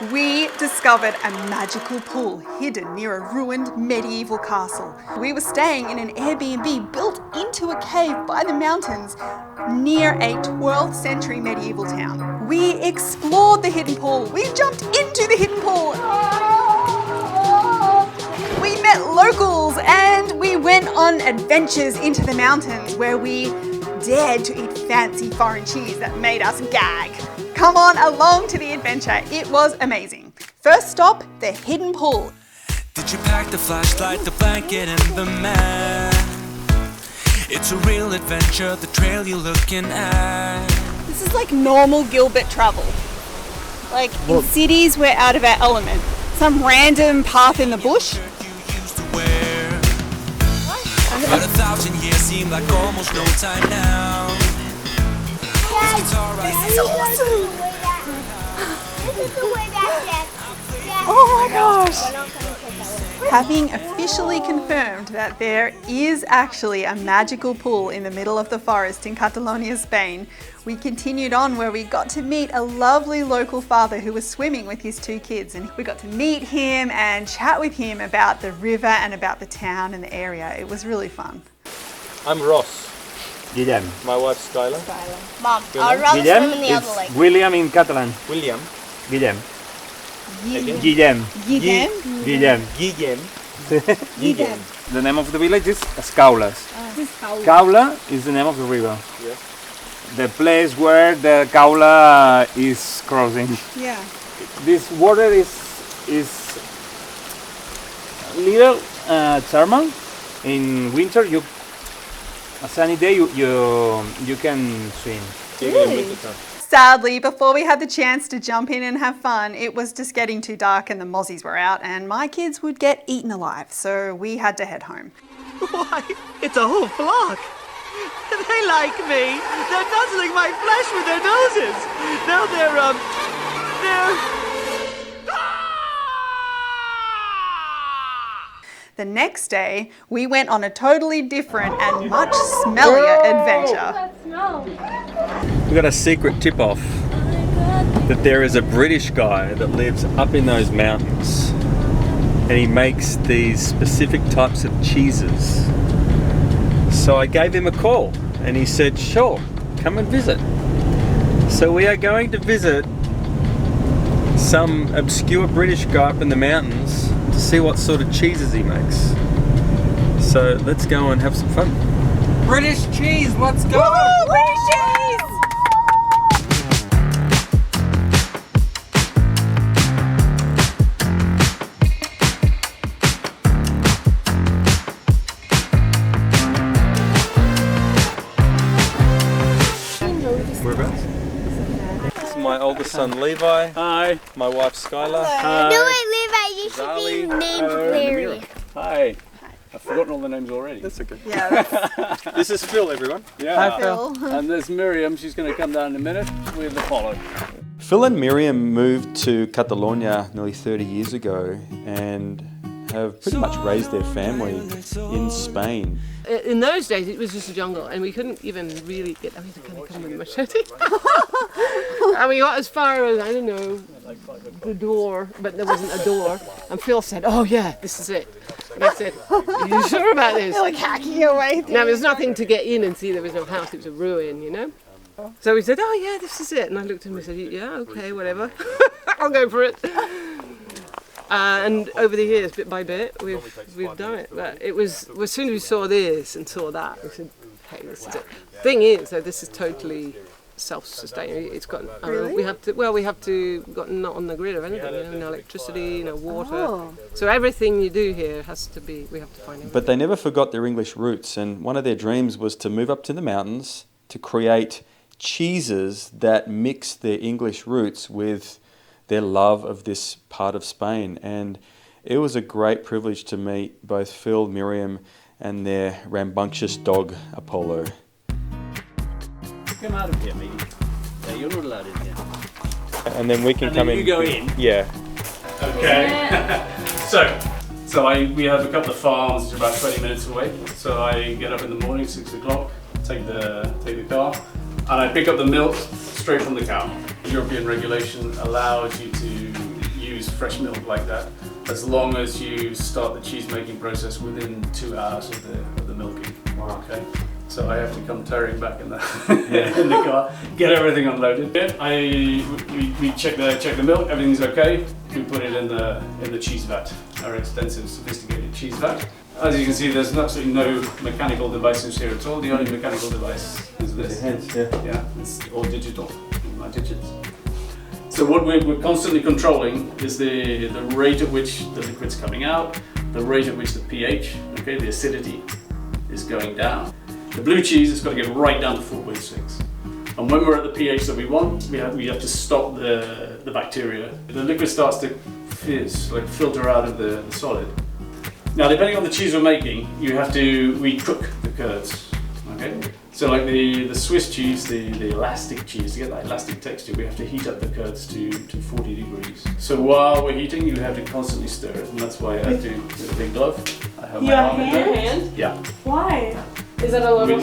We discovered a magical pool hidden near a ruined medieval castle. We were staying in an Airbnb built into a cave by the mountains near a 12th century medieval town. We explored the hidden pool. We jumped into the hidden pool. We met locals and we went on adventures into the mountains where we dared to eat fancy foreign cheese that made us gag. Come on along to the adventure. It was amazing. First stop, the hidden pool. Did you pack the flashlight, the blanket, and the map? It's a real adventure, the trail you're looking at. This is like normal Gilbert travel. Like in cities, we're out of our element. Some random path in the bush. But 1,000 years seem like almost no time now. This is awesome! Oh my gosh! Having officially confirmed that there is actually a magical pool in the middle of the forest in Catalonia, Spain, we continued on where we got to meet a lovely local father who was swimming with his 2 kids, and we got to meet him and chat with him about the river and about the town and the area. It was really fun. I'm Ross. Guillem. My wife's Skylar. Mom, I'd rather swim in the other lake. William in Catalan. William. Guillem. Guillem. Guillem. Guillem. Guillem. Guillem. Guillem. The name of the village is Escaules. Caula is the name of the river. Yeah. The place where the Caula is crossing. Yeah. This water is little thermal. In winter, a sunny day, you can swim. Really? Sadly, before we had the chance to jump in and have fun, it was just getting too dark and the mozzies were out and my kids would get eaten alive, so we had to head home. Why, it's a whole flock. They like me. They're nuzzling my flesh with their noses. Now they're The next day, we went on a totally different and much smellier adventure. We got a secret tip-off that there is a British guy that lives up in those mountains and he makes these specific types of cheeses. So I gave him a call and he said, sure, come and visit. So we are going to visit some obscure British guy up in the mountains to see what sort of cheeses he makes. So let's go and have some fun. British cheese, let's go! Woo, British cheese! Whereabouts? This is my oldest son Levi. Hi. My wife Skylar. No, wait, Levi, you should be named Larry. Hi. I've forgotten all the names already. That's okay. Yeah, This is Phil, everyone. Yeah. Hi, Phil. And there's Miriam. She's going to come down in a minute with Apollo. Phil and Miriam moved to Catalonia nearly 30 years ago and have pretty much raised their family in Spain. In those days, it was just a jungle, and we couldn't even really get. I mean, kind of come with a machete. And we got as far as, I don't know, the door, but there wasn't a door. And Phil said, "Oh yeah, this is it." And I said, "Are you sure about this?" You're like hacking your way through. Now there's nothing to get in and see. There was no house; it was a ruin, you know. So we said, "Oh yeah, this is it." And I looked at him and said, "Yeah, okay, whatever. I'll go for it." And over the years, bit by bit, we've done it. But it was as soon as we saw this and saw that, we said, "Hey, this is it." Thing is, though, this is totally self-sustaining. It's got we have to got not on the grid of anything. You know, no electricity, no water. Oh. So everything you do here has to be. We have to find it. But they never forgot their English roots, and one of their dreams was to move up to the mountains to create cheeses that mix their English roots with their love of this part of Spain. And it was a great privilege to meet both Phil, Miriam, and their rambunctious dog, Apollo. Come out of here, mate. Yeah, you're not allowed in here. And then we can And come then in. you go in. Yeah. Okay. So we have a couple of farms which are about 20 minutes away. So I get up in the morning, 6 o'clock, take the car, and I pick up the milk straight from the cow. European regulation allows you to use fresh milk like that, as long as you start the cheese making process within 2 hours of the milking. Okay. So I have to come tearing back in the in the car, get everything unloaded. We check the milk, everything's okay. We put it in the cheese vat, our extensive, sophisticated cheese vat. As you can see, there's absolutely no mechanical devices here at all. The only mechanical device is this. Yeah, it's all digital, my digits. So what we're constantly controlling is the rate at which the liquid's coming out, the rate at which the pH, okay, the acidity, is going down. The blue cheese has got to get right down to 4.6. And when we're at the pH that we want, we have to stop the bacteria. The liquid starts to fizz, like filter out of the solid. Now, depending on the cheese we're making, we cook the curds. Okay? So like the Swiss cheese, the elastic cheese, to get that elastic texture, we have to heat up the curds to 40 degrees. So while we're heating, you have to constantly stir it, and that's why I have to, with a big glove, I have my arm in there. hand? Yeah. Why? Is that a lot of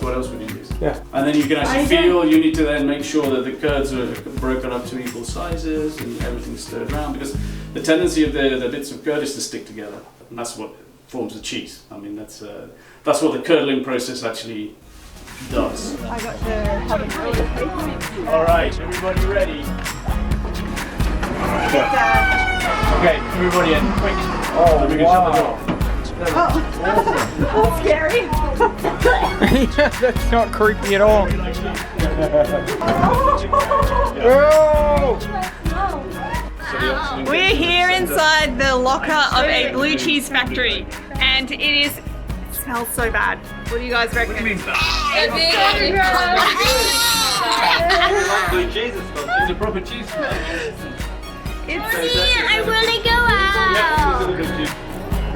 What else would you use? Yeah. And then you can actually feel, you need to then make sure that the curds are broken up to equal sizes and everything's stirred around, because the tendency of the bits of curd is to stick together, and that's what forms the cheese. I mean, that's what the curdling process actually does. I got to have a really All right, everybody ready? Okay, everybody in, quick. Oh, we can shut the door. That's scary. That's not creepy at all. We're here inside the locker of a blue cheese factory, and it smells so bad. What do you guys reckon? Blue cheese, it's a proper cheese. I want to go out.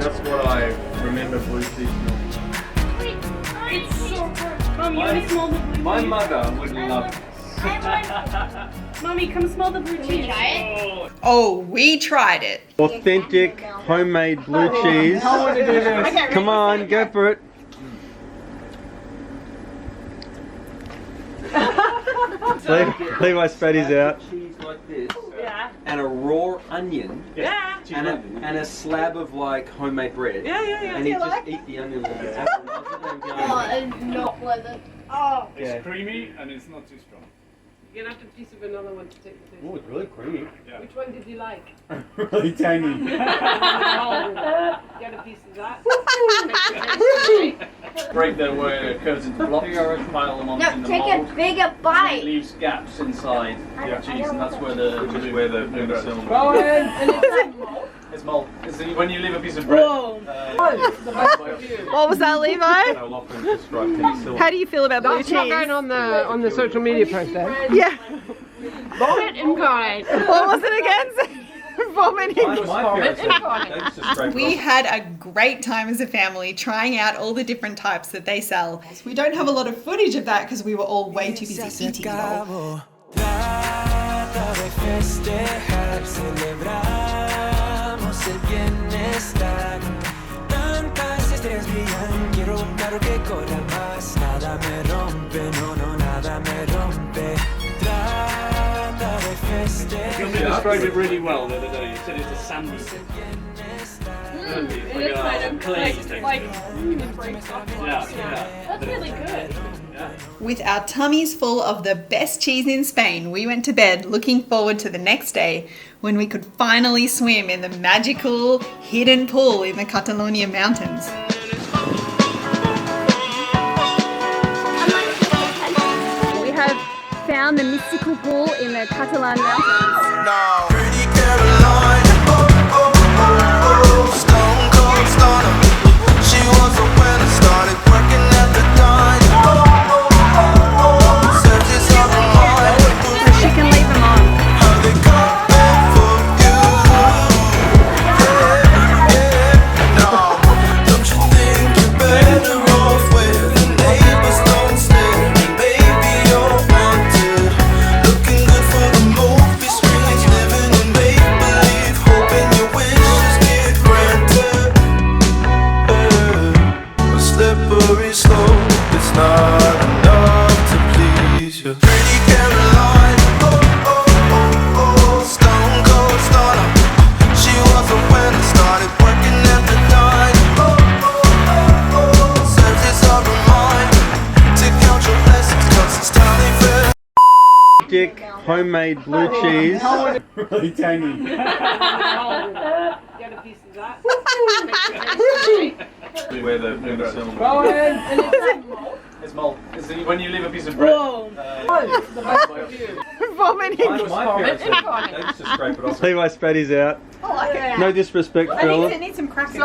That's what I remember blue cheese smelling. It's so good. Mom, you want to smell the blue cheese? My mother would love it. Mommy, come smell the blue cheese. Try it? Oh, we tried it. Authentic, homemade blue cheese. Come on, go for it. Levi Spatty's out. Cheese like this, and a raw onion, and a slab of like homemade bread, and you just eat the onion with it. It's not pleasant. It's creamy and it's not too strong. You're gonna have to piece of another one to take the taste. Oh, it's really creamy. Yeah. Which one did you like? Really tangy. Get a piece of that. Break the curds into blocks, pile them on in the Take mold. a bigger It bite. leaves gaps inside the cheese, and that's where the penicillin. Go ahead. And it's mold. It's mold. It's when you leave a piece of bread. What was that, Levi? How do you feel about blue That's not cheese? going on the social media post, eh? Yeah. Vomit incarnate. What was it again? Vomiting. We had a great time as a family trying out all the different types that they sell. We don't have a lot of footage of that because we were all way too busy eating it all. You described it really well the other day. You said it's a sandy. It is kind of like Yeah. That's really good. With our tummies full of the best cheese in Spain, we went to bed looking forward to the next day when we could finally swim in the magical hidden pool in the Catalonia mountains. We have found the mystical pool in the Catalan mountains. No. Pretty Caroline, stone cold stunner. She was a winner, started working at the dine. Searches of her mind. So she can leave them on. How they come back for you. No, don't you think you're better off where the neighbors don't stare? Baby, you're wanted. Looking good for the movie screens, living in authentic homemade blue cheese. Really tangy. Get a piece of that. Where the It's malt. It's when you leave a piece of bread. Levi Spatty's out. No disrespect, fellas. Need some crackers.